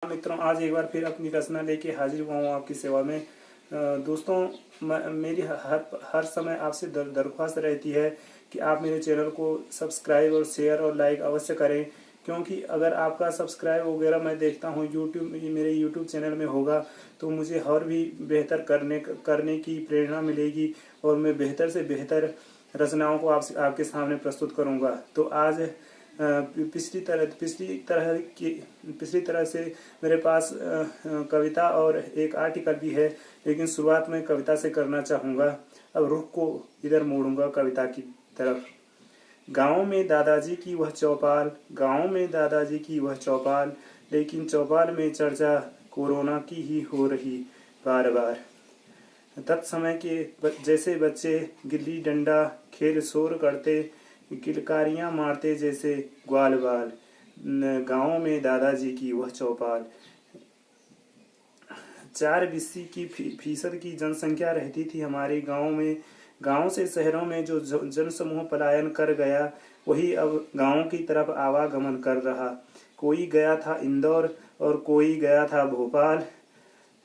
मित्रों, आज एक बार फिर अपनी रचना लेके हाजिर हुआ हूँ आपकी सेवा में। दोस्तों, मेरी हर समय आपसे दरख्वास्त रहती है कि आप मेरे चैनल को सब्सक्राइब और शेयर और लाइक अवश्य करें, क्योंकि अगर आपका सब्सक्राइब वगैरह मैं देखता हूँ मेरे यूट्यूब चैनल में होगा तो मुझे और भी बेहतर करने की प्रेरणा मिलेगी और मैं बेहतर से बेहतर रचनाओं को आपके सामने प्रस्तुत करूँगा। तो आज पिछली तरह से मेरे पास कविता और एक आर्टिकल भी है, लेकिन शुरुआत में कविता से करना चाहूँगा। अब रुख को इधर मोड़ूंगा कविता की तरफ। गाँव में दादाजी की वह चौपाल, गाँव में दादाजी की वह चौपाल, लेकिन चौपाल में चर्चा कोरोना की ही हो रही बार बार। तत्समय के जैसे बच्चे गिल्ली डंडा खेल शोर करते, किलकारियां मारते जैसे ग्वाल बाल। गाँव में दादाजी की वह चौपाल। 4 की फीसद की जनसंख्या रहती थी हमारे गांव में। गांव से शहरों में जो जनसमूह पलायन कर गया, वही अब गांव की तरफ आवागमन कर रहा। कोई गया था इंदौर और कोई गया था भोपाल,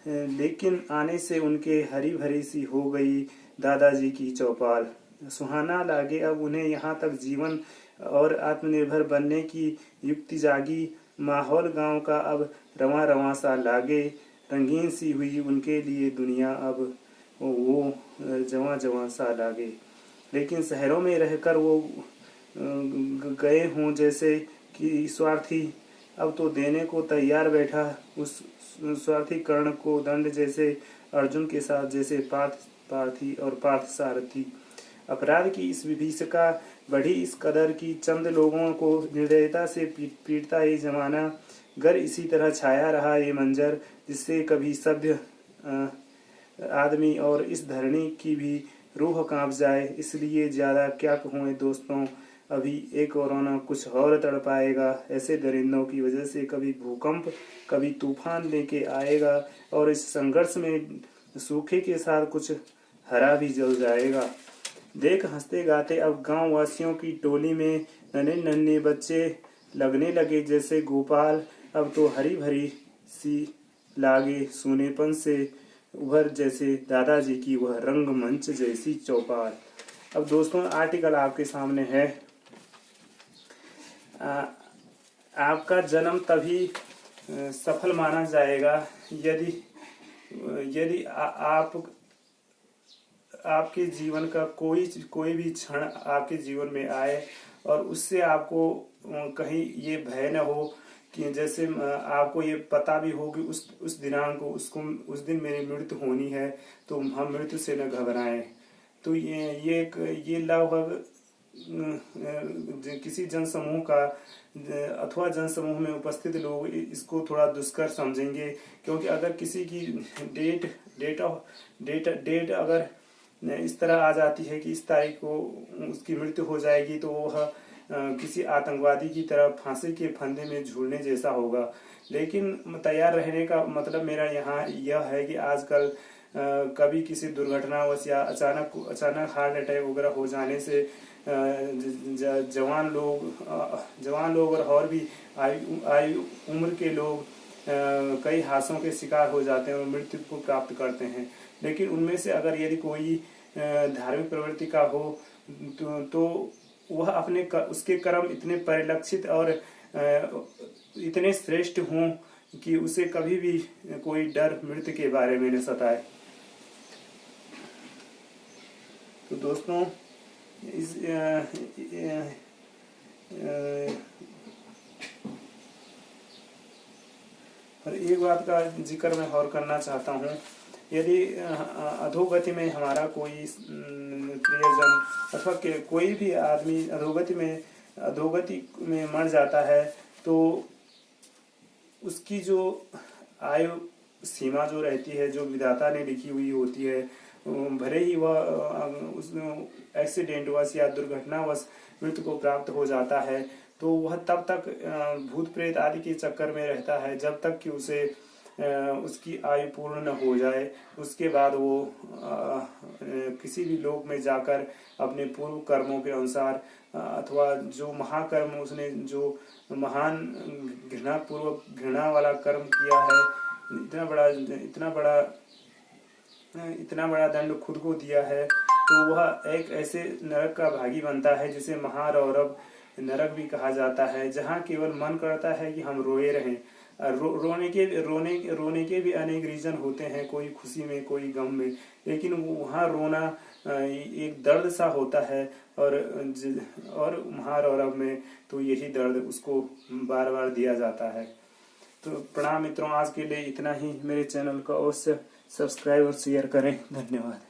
लेकिन आने से उनके हरी भरी सी हो गई दादाजी की चौपाल। सुहाना लागे अब उन्हें यहाँ तक जीवन और आत्मनिर्भर बनने की युक्ति जागी। माहौल गांव का अब रवां रवां सा लागे, रंगीन सी हुई उनके लिए दुनिया अब वो जवां जवां सा लागे। लेकिन शहरों में रहकर वो गए हों जैसे कि स्वार्थी, अब तो देने को तैयार बैठा उस स्वार्थी कर्ण को दंड, जैसे अर्जुन के साथ जैसे पार्थी और पार्थ सारथी। अपराध की इस विभीषिका बढ़ी इस कदर की चंद लोगों को निर्दयता से पीटता ये जमाना। गर इसी तरह छाया रहा ये मंजर, जिससे कभी सभ्य आदमी और इस धरनी की भी रूह कांप जाए। इसलिए ज्यादा क्या कहूँ दोस्तों, अभी एक कोरोना कुछ और तड़पाएगा। ऐसे दरिंदों की वजह से कभी भूकंप कभी तूफान लेके आएगा, और इस संघर्ष में सूखे के साथ कुछ हरा भी जल जाएगा। देख हंसते गाते अब गांव वासियों की टोली में नन्हे नन्हे बच्चे लगने लगे जैसे गोपाल। अब तो हरी भरी सी लागे सूनेपन से उभर जैसे दादाजी की वह रंगमंच जैसी चौपाल। अब दोस्तों, आर्टिकल आपके सामने है। आपका जन्म तभी सफल माना जाएगा यदि यदि आप आपके जीवन का कोई भी क्षण आपके जीवन में आए और उससे आपको कहीं ये भय न हो कि जैसे आपको ये पता भी हो कि उस दिनांक को उस दिन मेरी मृत्यु होनी है, तो हम मृत्यु से न घबराएं। तो ये लगभग किसी जनसमूह का अथवा जनसमूह में उपस्थित लोग इसको थोड़ा दुष्कर समझेंगे, क्योंकि अगर किसी की डेट अगर इस तरह आ जाती है कि इस तारीख को उसकी मृत्यु हो जाएगी, तो वह किसी आतंकवादी की तरह फांसी के फंदे में झूलने जैसा होगा। लेकिन तैयार रहने का मतलब मेरा यहाँ यह है कि आजकल कभी किसी दुर्घटनावश या अचानक हार्ट अटैक वगैरह हो जाने से जवान लोग और भी आयु उम्र के लोग कई हादसों के शिकार हो जाते हैं और मृत्यु को प्राप्त करते हैं। लेकिन उनमें से अगर यदि कोई धार्मिक प्रवृत्ति का हो तो वह उसके कर्म इतने परिलक्षित और इतने श्रेष्ठ हों कि उसे कभी भी कोई डर मृत्यु के बारे में न सताए। तो दोस्तों, और एक बात का जिक्र मैं और करना चाहता हूँ। यदि अधोगति में हमारा कोई प्रियजन अथवा कोई भी आदमी अधोगति में मर जाता है, तो उसकी जो आयु सीमा जो रहती है, जो विधाता ने लिखी हुई होती है, भले ही वह उस एक्सीडेंटवश या दुर्घटनावश मृत्यु को प्राप्त हो जाता है, तो वह तब तक भूत प्रेत आदि के चक्कर में रहता है जब तक कि उसे उसकी आयु पूर्ण न हो जाए, उसके बाद वो किसी भी लोक में जाकर अपने पूर्व कर्मों के अनुसार अथवा जो महाकर्म उसने जो महान घृणा वाला कर्म किया है, इतना बड़ा दंड खुद को दिया है, तो वह एक ऐसे नरक का भागी बनता है जिसे महारौरव नरक भी कहा जाता है, जहाँ केवल मन करता है कि हम रोए रहें। रोने के भी अनेक रीजन होते हैं, कोई खुशी में कोई गम में, लेकिन वहाँ रोना एक दर्द सा होता है। और महारौरव में तो यही दर्द उसको बार बार दिया जाता है। तो प्रणाम मित्रों, आज के लिए इतना ही। मेरे चैनल को अवश्य सब्सक्राइब और शेयर करें। धन्यवाद।